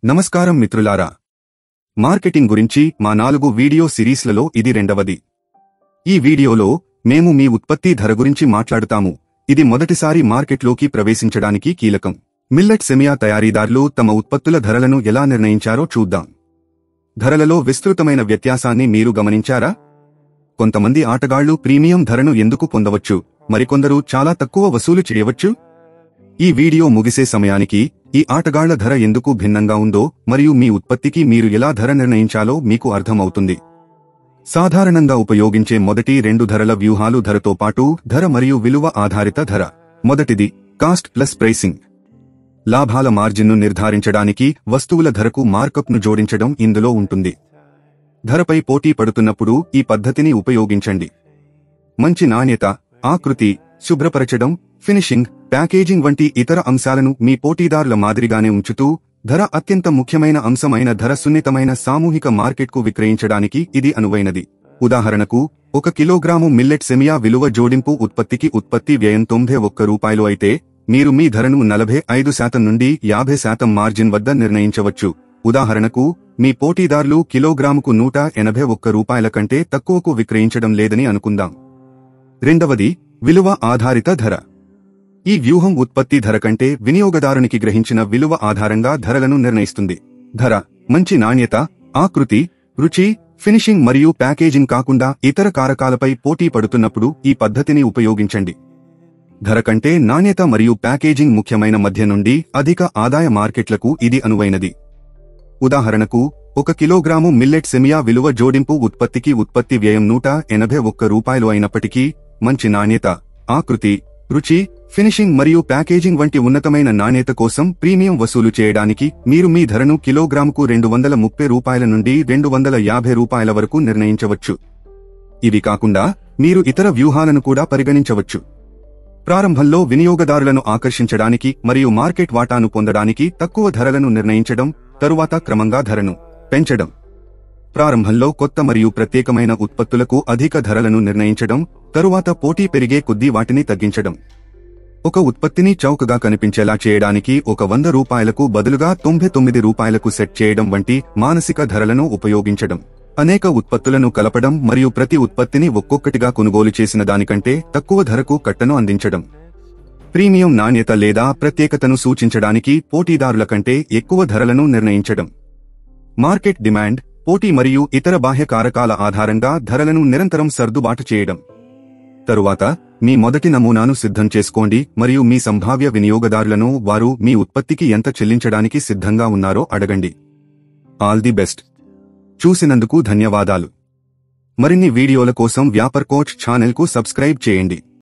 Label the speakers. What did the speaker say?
Speaker 1: నమస్కారం మిత్రులారా, మార్కెటింగ్ గురించి మా 4 వీడియో సిరీస్లలో ఇది రెండవది. ఈ వీడియోలో మేము మీ ఉత్పత్తి ధర గురించి మాట్లాడుతాము. ఇది మొదటిసారి మార్కెట్లోకి ప్రవేశించడానికి కీలకం. మిల్లెట్ సెమియా తయారీదారులు తమ ఉత్పత్తుల ధరలను ఎలా నిర్ణయించారో చూద్దాం. ధరలలో విస్తృతమైన వ్యత్యాసాన్ని మీరు గమనించారా? కొంతమంది ఆటగాళ్లు ప్రీమియం ధరను ఎందుకు పొందవచ్చు, మరికొందరు చాలా తక్కువ వసూలు చేయవచ్చు. ఈ వీడియో ముగిసే సమయానికి ఈ ఆటగాళ్ల ధర ఎందుకు భిన్నంగా ఉందో మరియు మీ ఉత్పత్తికి మీరు ఎలా ధర నిర్ణయించాలో మీకు అర్థమవుతుంది. సాధారణంగా ఉపయోగించే మొదటి 2 ధరల వ్యూహాలు ధరతో పాటు ధర మరియు విలువ ఆధారిత ధర. మొదటిది కాస్ట్ ప్లస్ ప్రైసింగ్. లాభాల మార్జిన్ను నిర్ధారించడానికి వస్తువుల ధరకు మార్కప్ను జోడించడం ఇందులో ఉంటుంది. ధరపై పోటీ పడుతున్నప్పుడు ఈ పద్ధతిని ఉపయోగించండి. మంచి నాణ్యత, ఆకృతి, శుభ్రపరచడం, ఫినిషింగ్, ప్యాకేజింగ్ వంటి ఇతర అంశాలను మీ పోటీదారుల మాదిరిగానే ఉంచుతూ ధర అత్యంత ముఖ్యమైన అంశమైన ధర సున్నితమైన సామూహిక మార్కెట్కు విక్రయించడానికి ఇది అనువైనది. ఉదాహరణకు, 1 కిలోగ్రాము మిల్లెట్ సెమియా విలువ జోడింపు ఉత్పత్తికి ఉత్పత్తి వ్యయం ₹91 అయితే మీరు మీ ధరను 45% నుండి 50% మార్జిన్ వద్ద నిర్ణయించవచ్చు. ఉదాహరణకు, మీ పోటీదారులు కిలోగ్రాముకు ₹181 కంటే తక్కువకు విక్రయించడం లేదని అనుకుందాం. రెండవది విలువ ఆధారిత ధర. ఈ వ్యూహం ఉత్పత్తి ధర కంటే వినియోగదారునికి గ్రహించిన విలువ ఆధారంగా ధరలను నిర్ణయిస్తుంది. ధర, మంచి నాణ్యత, ఆకృతి, రుచి, ఫినిషింగ్ మరియు ప్యాకేజింగ్ కాకుండా ఇతర కారకాలపై పోటీ పడుతున్నప్పుడు ఈ పద్ధతిని ఉపయోగించండి. ధర కంటే నాణ్యత మరియు ప్యాకేజింగ్ ముఖ్యమైన మధ్య నుండి అధిక ఆదాయ మార్కెట్లకు ఇది అనువైనది. ఉదాహరణకు, 1 కిలోగ్రాము మిల్లెట్ సెమియా విలువ జోడింపు ఉత్పత్తికి ఉత్పత్తి వ్యయం ₹181 అయినప్పటికీ మంచి నాణ్యత, ఆకృతి, రుచి, ఫినిషింగ్ మరియు ప్యాకేజింగ్ వంటి ఉన్నతమైన నాణ్యత కోసం ప్రీమియం వసూలు చేయడానికి మీరు మీ ధరను కిలోగ్రాముకు ₹230 నుండి ₹250 వరకు నిర్ణయించవచ్చు. ఇవి కాకుండా మీరు ఇతర వ్యూహాలను కూడా పరిగణించవచ్చు. ప్రారంభంలో వినియోగదారులను ఆకర్షించడానికి మరియు మార్కెట్ వాటాను పొందడానికి తక్కువ ధరలను నిర్ణయించడం, తరువాత క్రమంగా ధరను పెంచడం. ప్రారంభంలో కొత్త మరియు ప్రత్యేకమైన ఉత్పత్తులకు అధిక ధరలను నిర్ణయించడం, తరువాత పోటీ పెరిగే కొద్దీ వాటిని తగ్గించడం. ఒక ఉత్పత్తిని చౌకగా కనిపించేలా చేయడానికి ₹100కు బదులుగా ₹99కు సెట్ చేయడం వంటి మానసిక ధరలను ఉపయోగించడం. అనేక ఉత్పత్తులను కలపడం మరియు ప్రతి ఉత్పత్తిని ఒక్కొక్కటిగా కొనుగోలు చేసిన దానికంటే తక్కువ ధరకు కట్టను అందించడం. ప్రీమియం నాణ్యత లేదా ప్రత్యేకతను సూచించడానికి పోటీదారుల కంటే ఎక్కువ ధరలను నిర్ణయించడం. మార్కెట్ డిమాండ్, పోటీ మరియు ఇతర బాహ్య కారకాల ఆధారంగా ధరలను నిరంతరం సర్దుబాటు చేయడం. తరువాత మీ మొదటి నమూనాను సిద్ధం చేసుకోండి మరియు మీ సంభావ్య వినియోగదారులను వారు మీ ఉత్పత్తికి ఎంత చెల్లించడానికి సిద్ధంగా ఉన్నారో అడగండి. All the best. చూసినందుకు ధన్యవాదాలు. మరిన్ని వీడియోల కోసం వ్యాపార్ కోచ్ ఛానల్కు సబ్స్క్రైబ్ చేయండి.